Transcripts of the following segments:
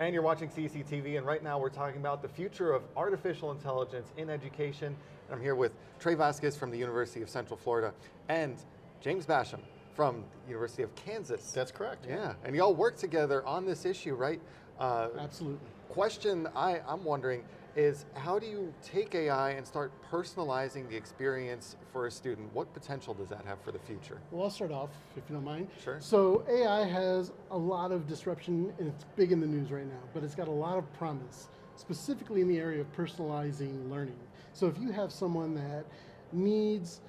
And you're watching CEC TV, and right now we're talking about the future of artificial intelligence in education. And I'm here with Trey Vasquez from the University of Central Florida and James Basham from the University of Kansas. That's correct. Yeah, and y'all work together on this issue, right? Absolutely. Question I'm wondering is, how do you take AI and start personalizing the experience for a student? What potential does that have for the future? Well, I'll start off, if you don't mind. Sure. So AI has a lot of disruption, and it's big in the news right now, but it's got a lot of promise, specifically in the area of personalizing learning. So if you have someone that needs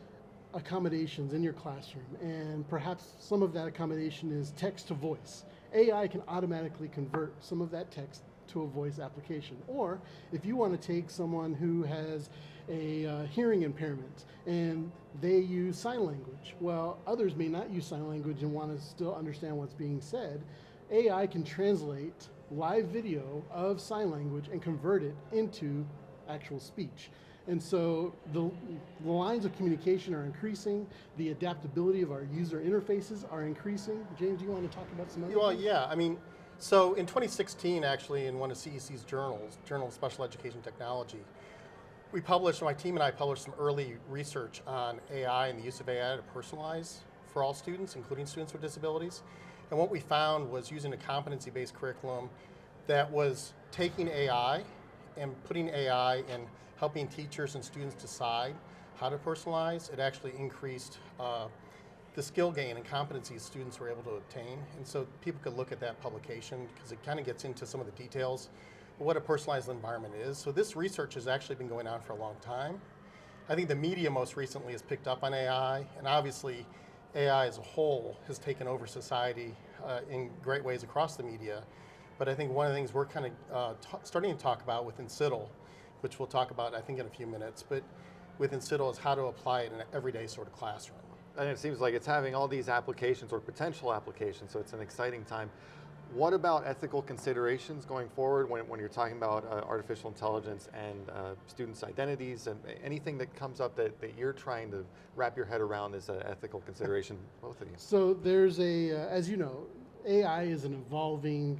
accommodations in your classroom, and perhaps some of that accommodation is text to voice, AI can automatically convert some of that text to a voice application. Or if you want to take someone who has a hearing impairment and they use sign language, well, others may not use sign language and want to still understand what's being said, AI can translate live video of sign language and convert it into actual speech. And so the lines of communication are increasing, the adaptability of our user interfaces are increasing. James, do you want to talk about some other Well, things? yeah, I mean, so in 2016, actually, in one of CEC's journals, Journal of Special Education Technology, my team and I published some early research on AI and the use of AI to personalize for all students, including students with disabilities. And what we found was using a competency-based curriculum that was taking AI and putting AI and helping teachers and students decide how to personalize. It actually increased the skill gain and competencies students were able to obtain. And so people could look at that publication because it kind of gets into some of the details of what a personalized environment is. So this research has actually been going on for a long time. I think the media most recently has picked up on AI, and obviously AI as a whole has taken over society in great ways across the media. But I think one of the things we're kind of starting to talk about with Insiddle, which we'll talk about I think in a few minutes, but with Insiddle is how to apply it in an everyday sort of classroom. And it seems like it's having all these applications or potential applications, so it's an exciting time. What about ethical considerations going forward when you're talking about artificial intelligence and students' identities and anything that comes up that you're trying to wrap your head around as an ethical consideration, both of you? So there's as you know, AI is an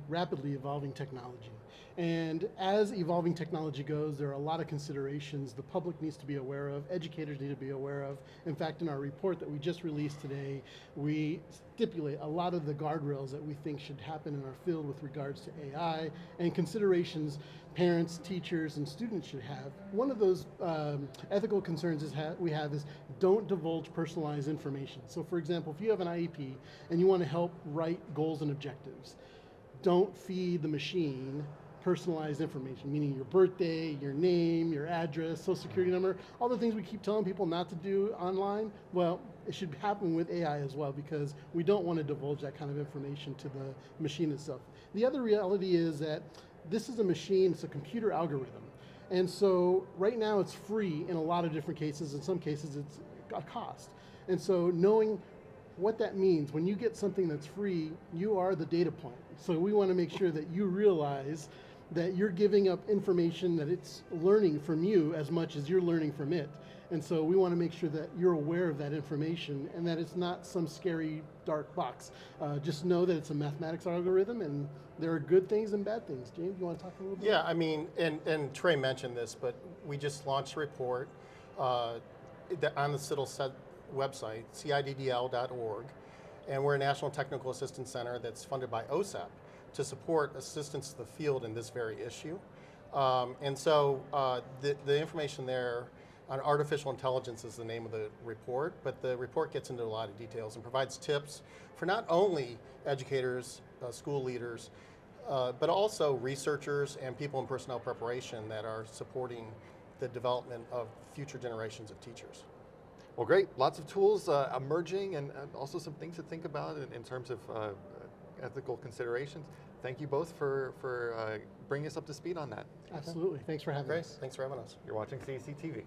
rapidly evolving technology. And as evolving technology goes, there are a lot of considerations the public needs to be aware of, educators need to be aware of. In fact, in our report that we just released today, we stipulate a lot of the guardrails that we think should happen in our field with regards to AI and considerations parents, teachers, and students should have. One of those ethical concerns we have is don't divulge personalized information. So for example, if you have an IEP and you want to help write goals and objectives, don't feed the machine personalized information, meaning your birthday, your name, your address, social security number, all the things we keep telling people not to do online. Well, it should happen with AI as well, because we don't want to divulge that kind of information to the machine itself. The other reality is that this is a machine, it's a computer algorithm. And so right now it's free in a lot of different cases. In some cases it's a cost. And so knowing what that means, when you get something that's free, you are the data point. So we want to make sure that you realize that you're giving up information that it's learning from you as much as you're learning from it. And so we want to make sure that you're aware of that information and that it's not some scary dark box. Just know that it's a mathematics algorithm and there are good things and bad things. James, you want to talk a little bit? Yeah, I mean, and Trey mentioned this, but we just launched a report on the CIDL website, ciddl.org, and we're a National Technical Assistance Center that's funded by OSEP to support assistance to the field in this very issue. And so the information there on artificial intelligence is the name of the report, but the report gets into a lot of details and provides tips for not only educators, school leaders, but also researchers and people in personnel preparation that are supporting the development of future generations of teachers. Well, great. Lots of tools emerging and also some things to think about in terms of ethical considerations. Thank you both for bringing us up to speed on that. Absolutely. Thanks for having us. Thanks for having us. You're watching CEC TV.